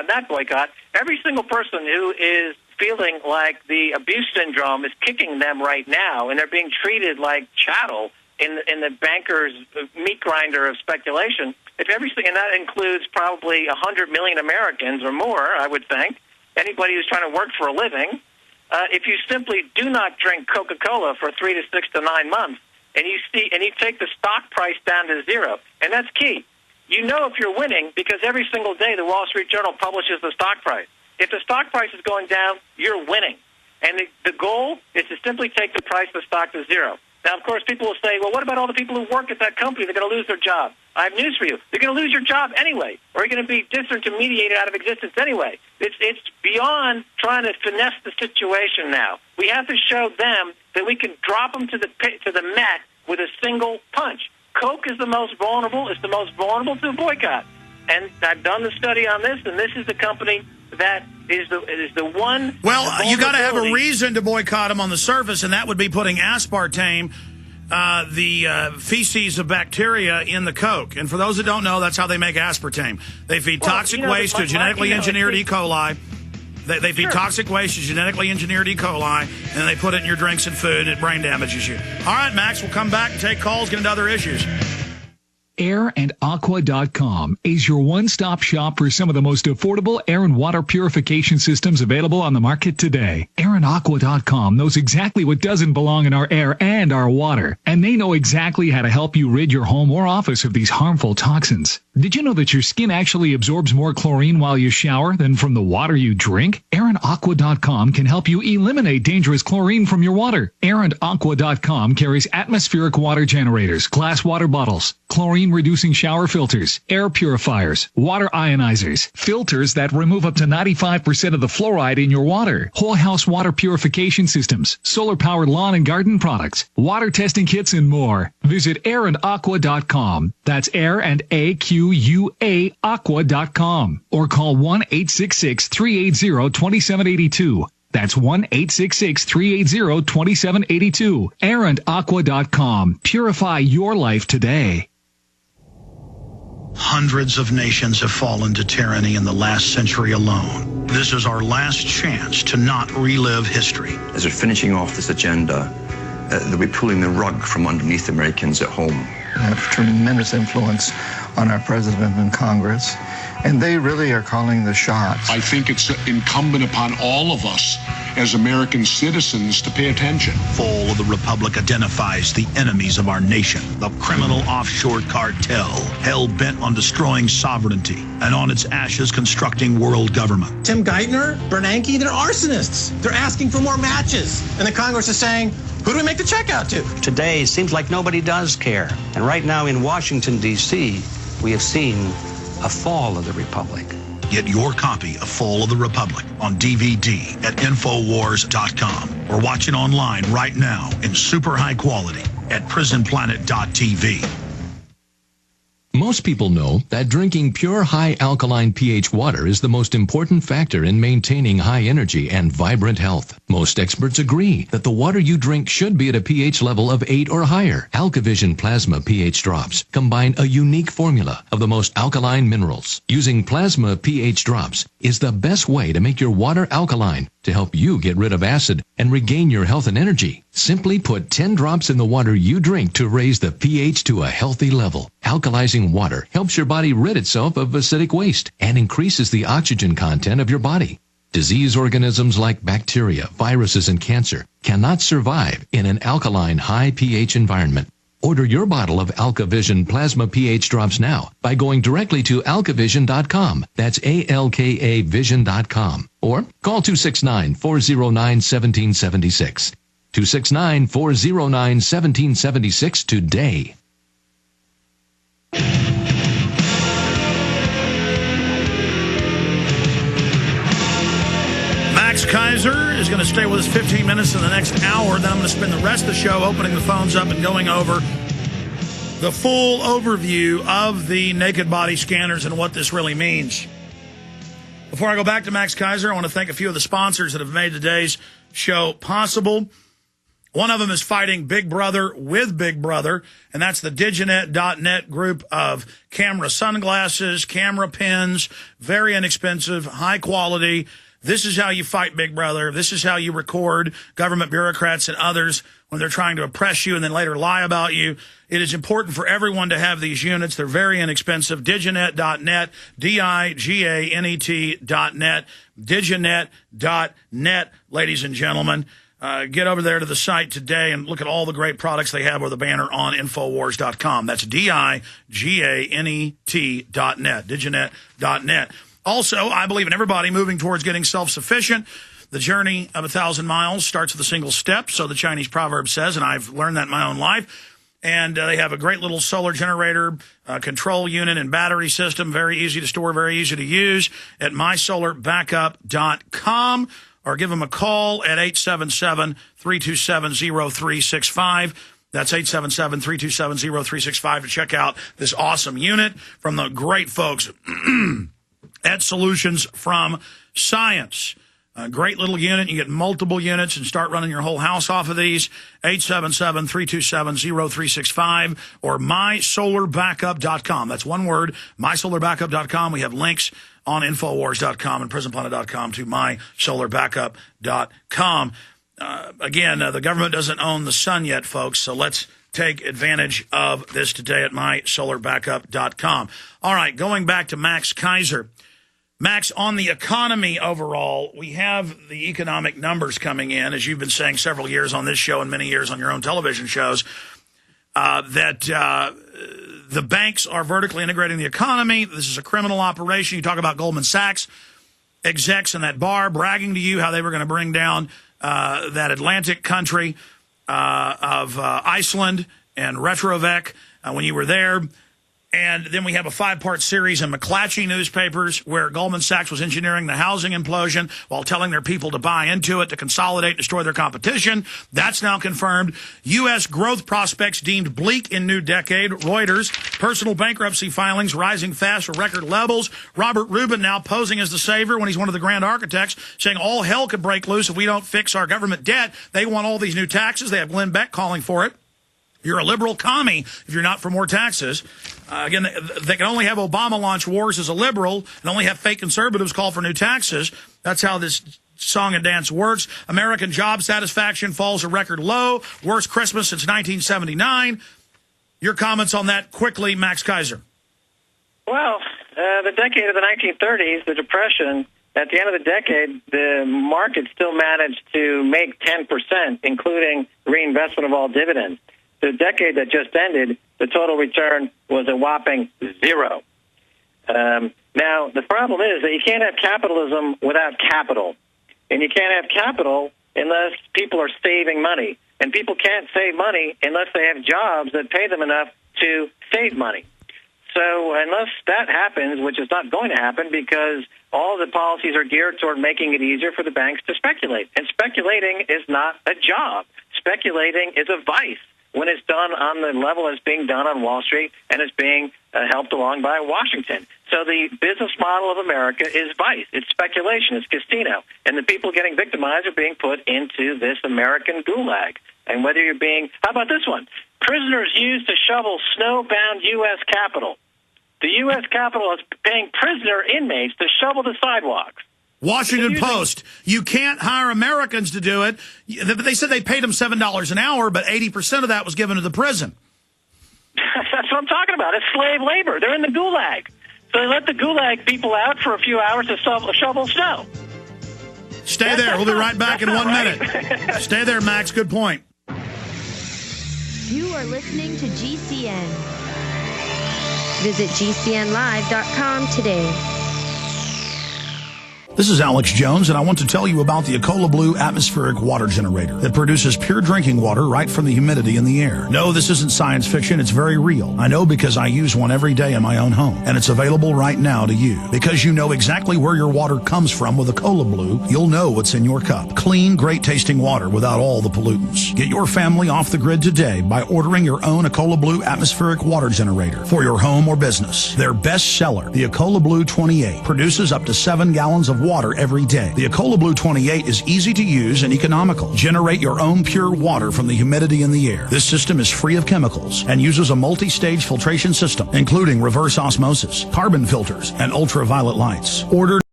that boycott, every single person who is feeling like the abuse syndrome is kicking them right now, and they're being treated like chattel in the banker's meat grinder of speculation. If everything, and that includes probably 100 million Americans or more, I would think, anybody who's trying to work for a living, if you simply do not drink Coca-Cola for 3 to 6 to 9 months, and you take the stock price down to zero, and that's key. You know if you're winning because every single day the Wall Street Journal publishes the stock price. If the stock price is going down, you're winning. And the goal is to simply take the price of the stock to zero. Now, of course, people will say, well, what about all the people who work at that company? They're going to lose their job. I have news for you. They're going to lose your job anyway, or you're going to be disintermediated out of existence anyway. It's beyond trying to finesse the situation now. We have to show them that we can drop them to the mat with a single punch. Coke is the most vulnerable. It's the most vulnerable to a boycott. And I've done the study on this, and this is the company that is the one. Well, you got to have a reason to boycott them on the surface, and that would be putting aspartame, the feces of bacteria, in the Coke. And for those that don't know, that's how they make aspartame. They feed toxic waste to genetically engineered E. coli. They feed toxic waste to genetically engineered E. coli, and they put it in your drinks and food, and it brain damages you. All right, Max, we'll come back and take calls, get into other issues. AirandAqua.com is your one-stop shop for some of the most affordable air and water purification systems available on the market today. AirandAqua.com knows exactly what doesn't belong in our air and our water, and they know exactly how to help you rid your home or office of these harmful toxins. Did you know that your skin actually absorbs more chlorine while you shower than from the water you drink? AirandAqua.com can help you eliminate dangerous chlorine from your water. AirandAqua.com carries atmospheric water generators, glass water bottles, chlorine-reducing shower filters, air purifiers, water ionizers, filters that remove up to 95% of the fluoride in your water, whole house water purification systems, solar-powered lawn and garden products, water testing kits, and more. Visit AirandAqua.com. That's Air and AQUA Aqua.com. Or call 1-866-380-2782. That's 1-866-380-2782. AirandAqua.com. Purify your life today. Hundreds of nations have fallen to tyranny in the last century alone. This is our last chance to not relive history. As we're finishing off this agenda, they'll be pulling the rug from underneath Americans at home. They have tremendous influence on our president and Congress, and they really are calling the shots. I think it's incumbent upon all of us as American citizens to pay attention. Fall of the Republic identifies the enemies of our nation, the criminal offshore cartel, hell-bent on destroying sovereignty, and on its ashes constructing world government. Tim Geithner, Bernanke, they're arsonists. They're asking for more matches. And the Congress is saying, who do we make the check out to? Today, it seems like nobody does care. And right now in Washington, D.C., we have seen a fall of the Republic. Get your copy of Fall of the Republic on DVD at Infowars.com or watch it online right now in super high quality at prisonplanet.tv. Most people know that drinking pure high alkaline pH water is the most important factor in maintaining high energy and vibrant health. Most experts agree that the water you drink should be at a pH level of 8 or higher. AlkaVision Plasma pH drops combine a unique formula of the most alkaline minerals. Using plasma pH drops is the best way to make your water alkaline to help you get rid of acid and regain your health and energy. Simply put 10 drops in the water you drink to raise the pH to a healthy level. Alkalizing water helps your body rid itself of acidic waste and increases the oxygen content of your body. Disease organisms like bacteria, viruses, and cancer cannot survive in an alkaline high pH environment. Order your bottle of AlkaVision Plasma pH drops now by going directly to alkavision.com. That's ALKA Vision.com. Or call 269-409-1776. 269-409-1776 today. Max Keiser is going to stay with us 15 minutes in the next hour. Then I'm going to spend the rest of the show opening the phones up and going over the full overview of the naked body scanners and what this really means. Before I go back to Max Keiser, I want to thank a few of the sponsors that have made today's show possible. One of them is fighting Big Brother with Big Brother, and that's the Diginet.net group of camera sunglasses, camera pens, very inexpensive, high quality. This is how you fight Big Brother. This is how you record government bureaucrats and others when they're trying to oppress you and then later lie about you. It is important for everyone to have these units. They're very inexpensive. Diginet.net, Diganet.net, Diginet.net, ladies and gentlemen. Get over there to the site today and look at all the great products they have with a banner on Infowars.com. That's Diganet.net, Diginet.net. Also, I believe in everybody moving towards getting self-sufficient. The journey of 1,000 miles starts with a single step, so the Chinese proverb says, and I've learned that in my own life. And they have a great little solar generator, control unit, and battery system. Very easy to store, very easy to use at mysolarbackup.com. Or give them a call at 877-327-0365. That's 877-327-0365 to check out this awesome unit from the great folks at Solutions from Science. A great little unit. You get multiple units and start running your whole house off of these. 877-327-0365 or mysolarbackup.com. That's one word, mysolarbackup.com. We have links on Infowars.com and PrisonPlanet.com to mysolarbackup.com. Again, the government doesn't own the sun yet, folks, so let's take advantage of this today at mysolarbackup.com. All right, going back to Max Keiser. Max, on the economy overall, we have the economic numbers coming in, as you've been saying several years on this show and many years on your own television shows, that the banks are vertically integrating the economy. This is a criminal operation. You talk about Goldman Sachs execs in that bar bragging to you how they were going to bring down that Atlantic country of Iceland and Retrovec when you were there. And then we have a 5-part series in McClatchy newspapers where Goldman Sachs was engineering the housing implosion while telling their people to buy into it, to consolidate, destroy their competition. That's now confirmed. U.S. growth prospects deemed bleak in new decade. Reuters, personal bankruptcy filings rising fast for record levels. Robert Rubin now posing as the savior when he's one of the grand architects, saying all hell could break loose if we don't fix our government debt. They want all these new taxes. They have Glenn Beck calling for it. You're a liberal commie if you're not for more taxes. Again, they can only have Obama launch wars as a liberal and only have fake conservatives call for new taxes. That's how this song and dance works. American job satisfaction falls a record low. Worst Christmas since 1979. Your comments on that quickly, Max Keiser. Well, the decade of the 1930s, the Depression, at the end of the decade, the market still managed to make 10%, including reinvestment of all dividends. The decade that just ended, the total return was a whopping 0. Now, the problem is that you can't have capitalism without capital. And you can't have capital unless people are saving money. And people can't save money unless they have jobs that pay them enough to save money. So unless that happens, which is not going to happen because all the policies are geared toward making it easier for the banks to speculate. And speculating is not a job. Speculating is a vice when it's done on the level it's being done on Wall Street and it's being helped along by Washington. So the business model of America is vice. It's speculation. It's casino. And the people getting victimized are being put into this American gulag. And whether you're being, how about this one? Prisoners used to shovel snowbound U.S. Capitol. The U.S. Capitol is paying prisoner inmates to shovel the sidewalks. Washington Post, you can't hire Americans to do it. They said they paid them $7 an hour, but 80% of that was given to the prison. That's what I'm talking about. It's slave labor. They're in the gulag. So they let the gulag people out for a few hours to shovel snow. Stay there. We'll be right back in 1 minute. Stay there, Max. Good point. You are listening to GCN. Visit GCNlive.com today. This is Alex Jones, and I want to tell you about the Ecola Blue atmospheric water generator that produces pure drinking water right from the humidity in the air. No, this isn't science fiction. It's very real. I know because I use one every day in my own home, and it's available right now to you. Because you know exactly where your water comes from with Ecola Blue, you'll know what's in your cup. Clean, great-tasting water without all the pollutants. Get your family off the grid today by ordering your own Ecola Blue atmospheric water generator for your home or business. Their best seller, the Ecola Blue 28, produces up to 7 gallons of water every day. The Ecola Blue 28 is easy to use and economical. Generate your own pure water from the humidity in the air. This system is free of chemicals and uses a multi-stage filtration system, including reverse osmosis, carbon filters, and ultraviolet lights. Order